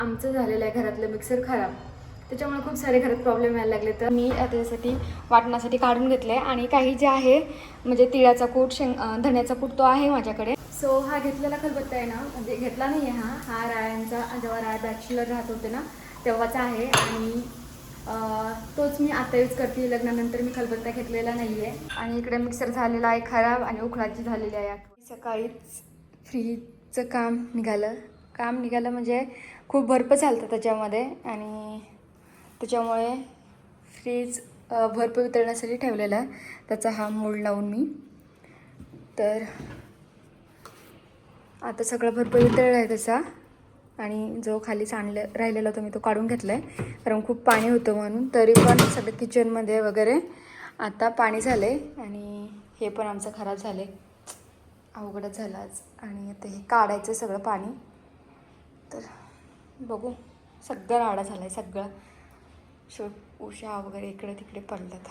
आमचं झालेलं आहे घरातलं मिक्सर खराब, त्याच्यामुळे खूप सारे घरात प्रॉब्लेम यायला लागले. तर मी त्याच्यासाठी वाटण्यासाठी काढून घेतले आणि काही जे आहे म्हणजे तिळाचा कूट, धण्याचा कूट तो आहे माझ्याकडे. सो हा घेतलेला खलबत्ता आहे ना, म्हणजे घेतला नाही आहे हा रायांचा, जेव्हा राय बॅचलर राहत होते ना तेव्हाचा आहे आणि तोच मी आता यूज करते. लग्नानंतर मी खलबत्ता घेतलेला नाही आहे. आणि इकडे मिक्सर झालेला आहे खराब आणि उखळाची झालेली आहे. सकाळीच फ्रीजचं काम निघालं म्हणजे खूप बर्फ चालतं त्याच्यामध्ये आणि त्याच्यामुळे फ्रीज बर्फ वितळण्यासाठी ठेवलेला आहे. त्याचा हा मोल्ड लावून मी तर आता सगळा बर्फ वितळला आहे त्याचा. आणि जो खाली राहिलेला होता मी तो काढून घेतला आहे कारण खूप पाणी होतं म्हणून. तरी पण सगळं किचनमध्ये वगैरे आता पाणी झालं आहे आणि हे पण आमचं खराब झालं आहे. अवघडच झालं आज. आणि आता हे काढायचं सगळं पाणी. तर बघू, सगळं राडा झाला आहे सगळं. उषा वगैरे इकडे तिकडे पडल्यात.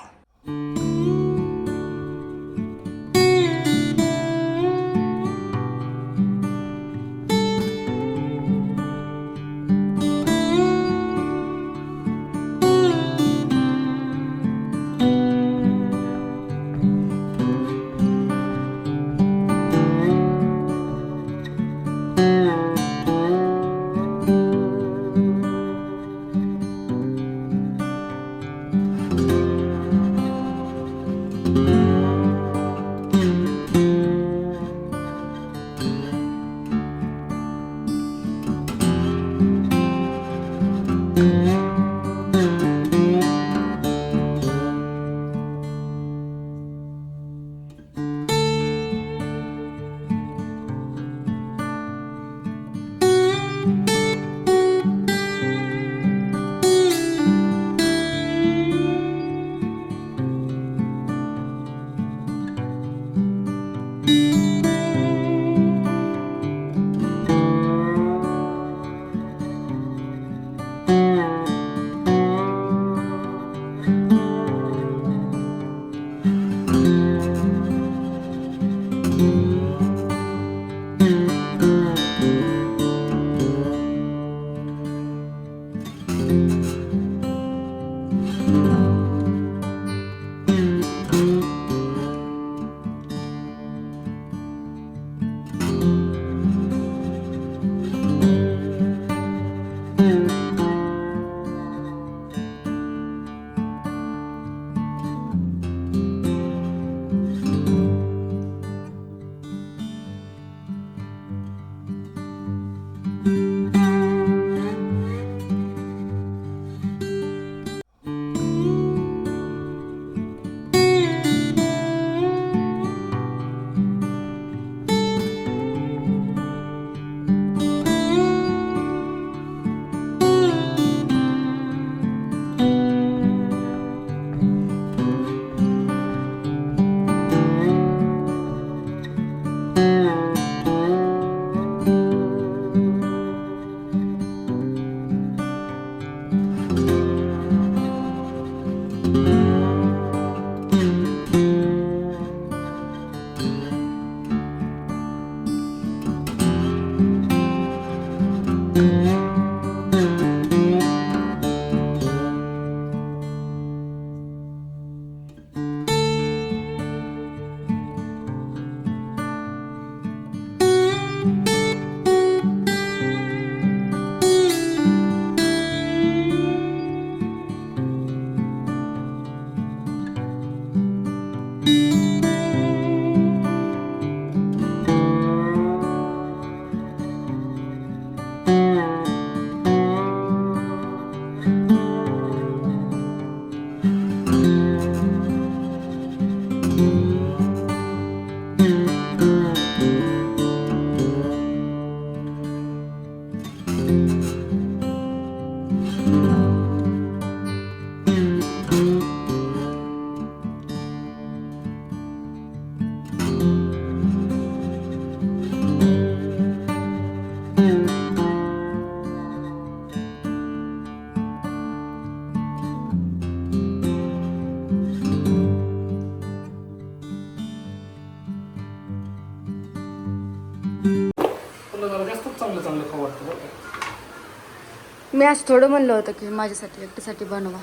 मी आज थोडं म्हणलं होतं की माझ्यासाठी एकट्यासाठी बनवा.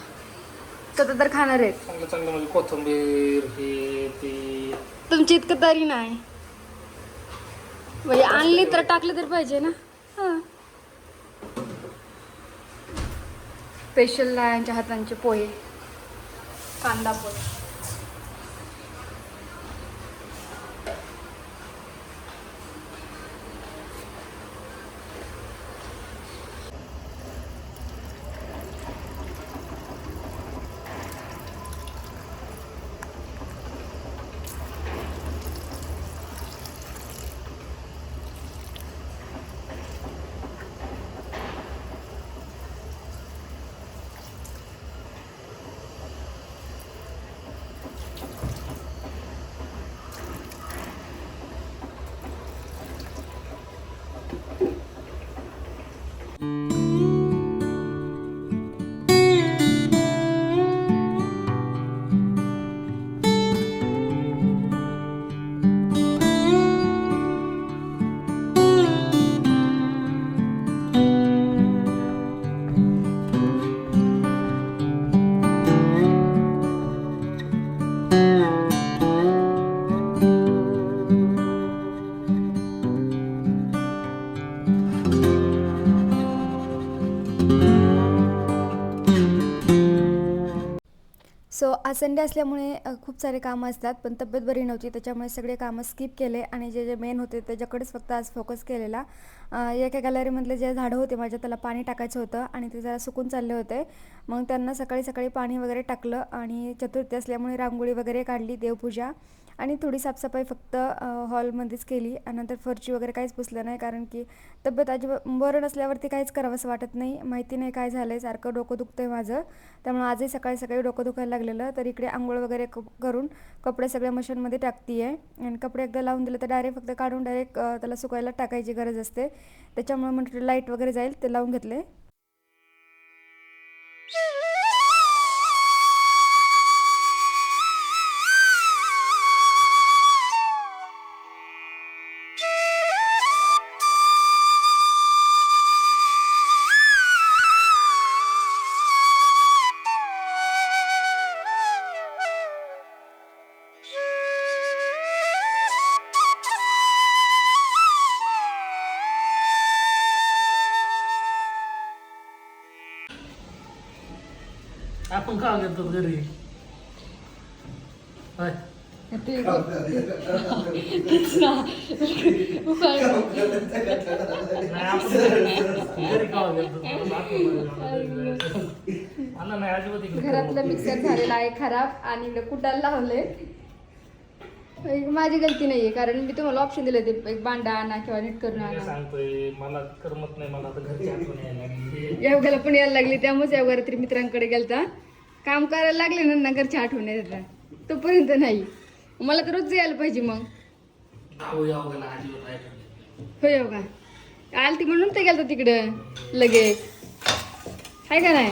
स्वतः तर खाणार आहेत. चांगलं चांगलं म्हणजे कोथिंबीर हे ते. तुमची इतकं तरी नाही म्हणजे आणली तर टाकलं तर पाहिजे ना. हां स्पेशल लायांच्या हातांचे पोहे, कांदा पोहे. सो आज संडे असल्यामुळे खूप सारे कामं असतात, पण तब्येत बरी नव्हती त्याच्यामुळे सगळे कामं स्किप केले आणि जे जे मेन होते त्याच्याकडेच फक्त आज फोकस केलेला. एका गॅलरीमधले जे झाडं होते माझ्या त्याला पाणी टाकायचं होतं आणि ते जरा सुकून चालले होते. मग त्यांना सकाळी सकाळी पाणी वगैरे टाकलं आणि चतुर्थी असल्यामुळे रांगोळी वगैरे काढली, देवपूजा आणि थोडी साफसफाई फक्त हॉलमध्येच केली. आणि नंतर फरची वगैरे काहीच पुसलं नाही, कारण की तब्येत अजिबात बरं नसल्यावरती काहीच करावंसं वाटत नाही. माहिती नाही काय झालं आहे, सारखं डोकं दुखतं आहे माझं. त्यामुळे आजही सकाळी सकाळी डोकं दुखायला लागलेलं. तर इकडे आंघोळ वगैरे करून कपडे सगळे मशीनमध्ये टाकते आहे आणि कपडे एकदा लावून दिले तर डायरेक्ट फक्त काढून डायरेक्ट त्याला सुकायला टाकायची गरज असते. त्याच्यामुळे म्हटलं लाईट वगैरे जाईल ते लावून घेतले. आपण का घेतो घरी? होय. तेच ना. नाही आपण घरी का घेतो? नाही अजिबात इकडे घरातलं मिक्सर झालेला आहे खराब आणि इकडे कुटायला लावले. माझी गलती नाहीये, कारण मी तुम्हाला ऑप्शन दिले ते एक बांडा आणा किंवा नीट करून आणा. सांगतोय मला करमत नाही, मला आता घरची आठवण यायला लागली. योगाला पण यायला लागली, त्यामुळेच योगा रात्री मित्रांकडे गेलता. काम करायला लागले ना घरची आठवण येतात, तोपर्यंत नाही. मला तर रोज यायला पाहिजे. मग हो योगा आलती म्हणून ते गेलता तिकडं लगेच, आहे का नाही.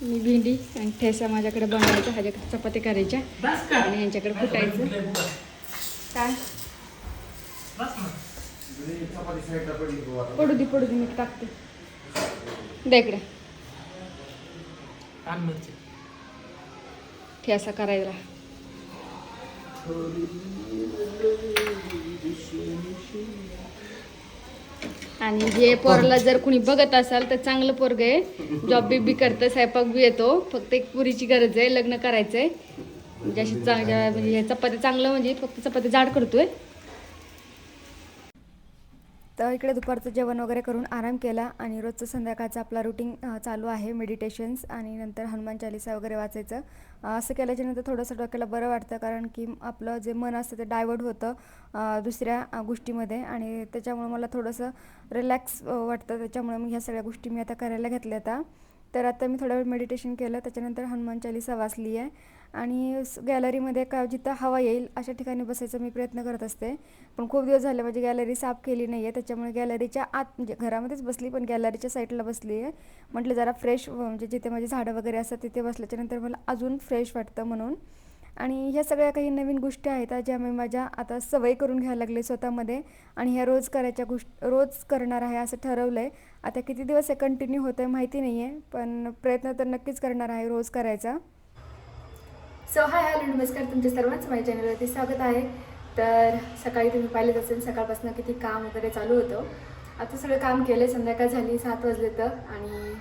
मी भेंडी आणि ठेसा माझ्याकडे बनवायचा, ह्याच्याकडे चपाती करायच्या आणि यांच्याकडे फुटायचं. काय पडू दे मी टाकते. द्या इकडे ठेसा करायला. आणि हे पोराला जर कुणी बघत असाल तर चांगलं पोरग आहे, जॉब बी करतं, स्वयंपाक बी येतो. फक्त एक पुरीची गरज आहे, लग्न करायचंय. म्हणजे अशी म्हणजे चपाती चांगलं, म्हणजे फक्त चपाती जाड करतोय. तर इकडे दुपारचं जेवण वगैरे करून आराम केला आणि रोजचं संध्याकाळचं आपला रुटीन चालू आहे, मेडिटेशन्स आणि नंतर हनुमान चालीसा वगैरे वाचायचं. असं केल्याच्यानंतर थोडंसं डोक्याला बरं वाटतं, कारण की आपलं जे मन असतं ते डायवर्ट होतं दुसऱ्या गोष्टीमध्ये आणि त्याच्यामुळे मला थोडंसं रिलॅक्स वाटतं. त्याच्यामुळे मग ह्या सगळ्या गोष्टी मी आता करायला घेतल्या आता. तर आता मी थोडा वेळ मेडिटेशन केलं, त्याच्यानंतर हनुमान चालीसा वाचली आहे आणि गॅलरीमध्ये का जिथं हवा येईल अशा ठिकाणी बसायचा मी प्रयत्न करत असते. पण खूप दिवस झाले माझी गॅलरी साफ केली नाही आहे, त्याच्यामुळे गॅलरीच्या आत म्हणजे घरामध्येच बसली पण गॅलरीच्या साईडला बसली आहे. म्हटलं जरा फ्रेश, म्हणजे जिथे माझी झाडं वगैरे असतात तिथे बसल्याच्यानंतर मला अजून फ्रेश वाटतं म्हणून. आणि ह्या सगळ्या काही नवीन गोष्टी आहेत ज्या मी माझ्या आता सवय करून घ्यायला लागले स्वतःमध्ये आणि ह्या रोज करायच्या रोज करणार आहे असं ठरवलं आहे. आता किती दिवस हे कंटिन्यू होतं आहे माहिती नाही आहे, पण प्रयत्न तर नक्कीच करणार आहे रोज करायचा. सो हाय हॅलो नमस्कार, तुमच्या सर्वांचं माझ्या चॅनलवरती स्वागत आहे. तर सकाळी तुम्ही पाहिलेच असेल सकाळपासून किती काम वगैरे चालू होतं. आता सगळं काम केलं, संध्याकाळ झाली 7 वाजले तर. आणि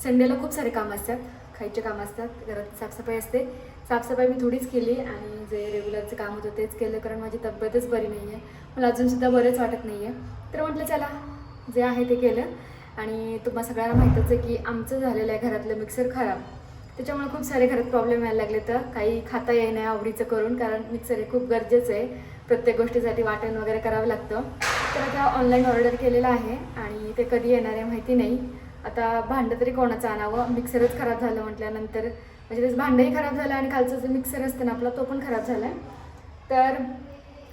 संडेला खूप सारे काम असतात, खायचे काम असतात, घरात साफसफाई असते. साफसफाई मी थोडीच केली आणि जे रेग्युलरचं काम होतं तेच केलं, कारण माझी तब्येतच बरी नाही आहे, मला अजूनसुद्धा बरंच वाटत नाही आहे. तर म्हटलं चला जे आहे ते केलं. आणि तुम्हाला सगळ्यांना माहीतच आहे की आमचं झालेलं आहे घरातलं मिक्सर खराब, त्याच्यामुळे खूप सारे घरात प्रॉब्लेम यायला लागले. तर काही खाता येईना आवडीचं करून, कारण मिक्सर हे खूप गरजेचं आहे, प्रत्येक गोष्टीसाठी वाटण वगैरे करावं लागतं. तर आता ऑनलाईन ऑर्डर केलेलं आहे आणि ते कधी येणार आहे माहिती नाही. आता भांडं तरी कोणाचं आणावं, मिक्सरच खराब झालं म्हटल्यानंतर, म्हणजे तेच भांडंही खराब झालं आणि खालचं जो मिक्सर असतं ना आपला तो पण खराब झाला आहे. तर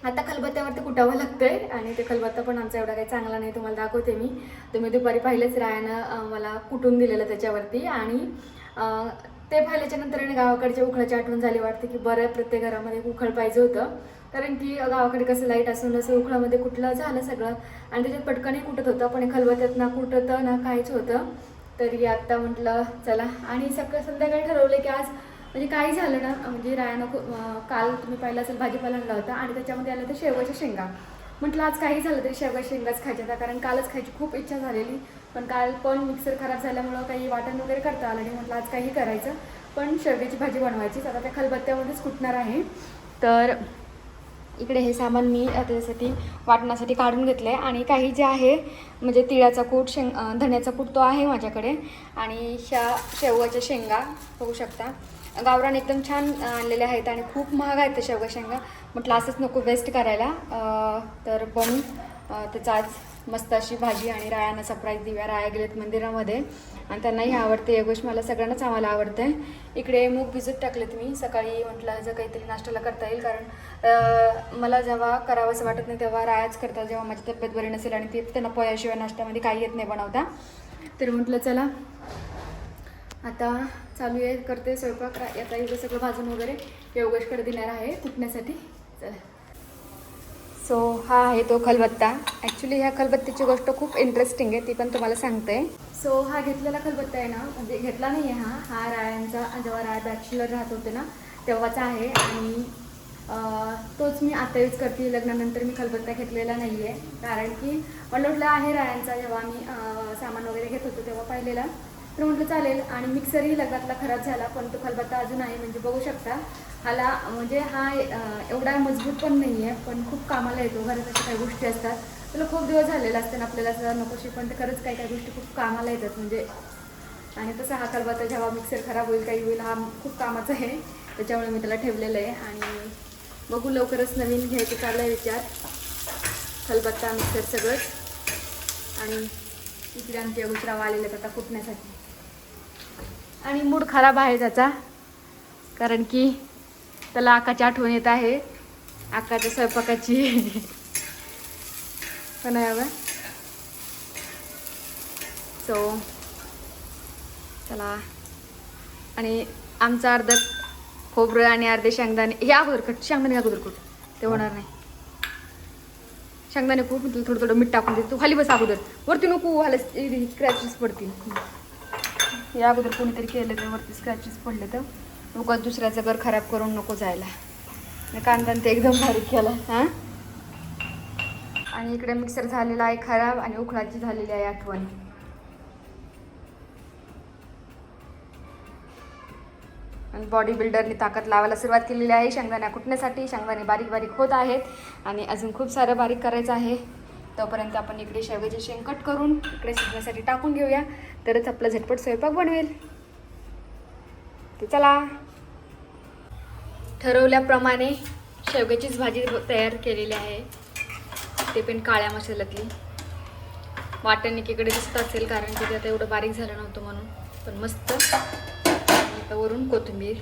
आता खलबत्त्यावरती कुटावं लागतं आहे आणि ते खलबत्ता पण आमचा एवढा काही चांगला नाही, तुम्हाला दाखवते मी. तुम्ही दुपारी पाहिलेच, रायानं मला कुटून दिलेलं त्याच्यावरती. आणि ते पाहिल्याच्या नंतर गावाकडच्या उखळाची आठवण झाली. वाटते की बरं प्रत्येक घरामध्ये उखळ पाहिजे होतं, कारण की गावाकडे कसं लाईट असून असं उखळामध्ये कुठलं झालं सगळं आणि त्याच्यात पटकनही कुटत होतं, पण खलबत्त्यात ना कुटतं ना काहीच होतं. तरी आत्ता म्हटलं चला. आणि संध्याकाळी ठरवलं की आज म्हणजे काही झालं ना, म्हणजे रायानं काल तुम्ही पाहिलं असेल भाजीपाला आणला होता आणि त्याच्यामध्ये आलं तर शेवगाच्या शेंगा. म्हटलं आज काही झालं तरी शेवगाच्या शेंगाच खायच्या होत्या, कारण कालच खायची खूप इच्छा झालेली, पण काल पण मिक्सर खराब झाल्यामुळं काही वाटण वगैरे करता आलं नाही. म्हटलं आज काही करायचं, पण शेवग्याची भाजी बनवायचीच. आता त्या खलबत्त्यामध्येच कुटणार आहे. तर इकडे हे सामान मी त्याच्यासाठी वाटण्यासाठी काढून घेतलं आहे. आणि काही जे आहे म्हणजे तिळाचा कूट, धण्याचा कूट तो आहे माझ्याकडे. आणि शेवगाच्या शेंगा बघू शकता, गावरान एकदम छान आणलेले आहेत आणि खूप महाग आहेत ते शेवगा शेंगा. म्हटलं असंच नको वेस्ट करायला, तर बनवून त्याचा आज मस्त अशी भाजी. आणि रायांना सरप्राईज देऊया. राया गेलेत मंदिरामध्ये आणि त्यांनाही आवडते या गोष्ट, मला सगळ्यांनाच आम्हाला आवडते. इकडे मूग भिजत टाकलेत मी सकाळी, म्हटलं जर काहीतरी नाश्त्याला करता येईल, कारण मला जेव्हा करावंसं वाटत नाही तेव्हा रायाच करतात, जेव्हा माझी तब्येत बरी नसेल आणि ते त्यांना पोह्याशिवाय नाश्त्यामध्ये काही येत नाही बनवता. तर म्हटलं चला आता चालू आहे, करते स्वयंपाक. आता इथं सगळं भाजून वगैरे योगेशकडे देणार आहे कुटण्यासाठी. चला. सो हा आहे तो खलबत्ता. ॲक्च्युली ह्या खलबत्त्याची गोष्ट खूप इंटरेस्टिंग आहे, ती पण तुम्हाला सांगते. सो हा घेतलेला खलबत्ता आहे ना, म्हणजे घेतला नाही आहे हा रायांचा, जेव्हा राय बॅचलर राहत होते ना तेव्हाचा आहे. आणि तोच मी आता यूज करते, लग्नानंतर मी खलबत्ता घेतलेला नाही आहे, कारण की म्हटलं आहे रायांचा, जेव्हा मी सामान वगैरे घेत होतो तेव्हा पाहिलेला. तर म्हटलं चालेल. आणि मिक्सरही लग्नातला खराब झाला, पण तो खलबत्ता अजून आहे, म्हणजे बघू शकता. हाला म्हणजे हा एवढा मजबूत पण नाही आहे, पण खूप कामाला येतो. घरात अशा काही गोष्टी असतात, त्याला खूप दिवस झालेला असते ना आपल्याला असं नकोशी, पण ते खरंच काही काही गोष्टी खूप कामाला येतात म्हणजे. आणि तसा हा खलबत्ता जेव्हा मिक्सर खराब होईल काही होईल, हा खूप कामाचा आहे, त्याच्यामुळे मी त्याला ठेवलेलं आहे. आणि बघू लवकरच नवीन घ्यायचं चालू आहे विचार, खलबत्ता मिक्सर सगळंच. आणि इकडे आमच्या गुजरावा आलेले आहेत आता कुटण्यासाठी. आणि मूड खराब आहे त्याचा, कारण की त्याला आकाची आठवण येत आहे, आकाच्या स्वयंपाकाची. पण आहे बघा. सो चला. आणि आमचा अर्ध खोबरं आणि अर्धे शेंगदाणे, हे अगोदर कट, शेंगदाणे अगोदर कट, ते होणार नाही. शेंगदाणे खूप थोडं थोडं मीठ टाकून दे. तू खाली बस अगोदर, वरती नको व्हायला स्क्रॅचेस पडतील. या अगोदर कोणीतरी केलं तर वरती स्क्रॅचेस पडले तर नको दुसऱ्याचं घर खराब करून नको जायला. कांदा ते एकदम बारीक केला हां. आणि इकडे मिक्सर झालेला आहे खराब आणि उखळाची झालेली आहे आठवण. आणि बॉडी बिल्डरनी ताकद लावायला सुरुवात केलेली आहे शेंगदाण्या कुटण्यासाठी. शेंगदाणे बारीक बारीक होत आहेत आणि अजून खूप सारं बारीक करायचं आहे. तोपर्यंत आपण इकडे शेवग्याचे शेंग कट करून इकडे शिजण्यासाठी टाकून घेऊया, तरच आपला झटपट स्वयंपाक बनवेल. ते चला. ठरवल्याप्रमाणे शेवग्याचीच भाजी तयार केलेली आहे, ते पण काळ्या मसाल्यातली. वाटण एकीकडे दिसत असेल कारण की ते आता एवढं बारीक झालं नव्हतं म्हणून, पण मस्त. वरून कोथिंबीर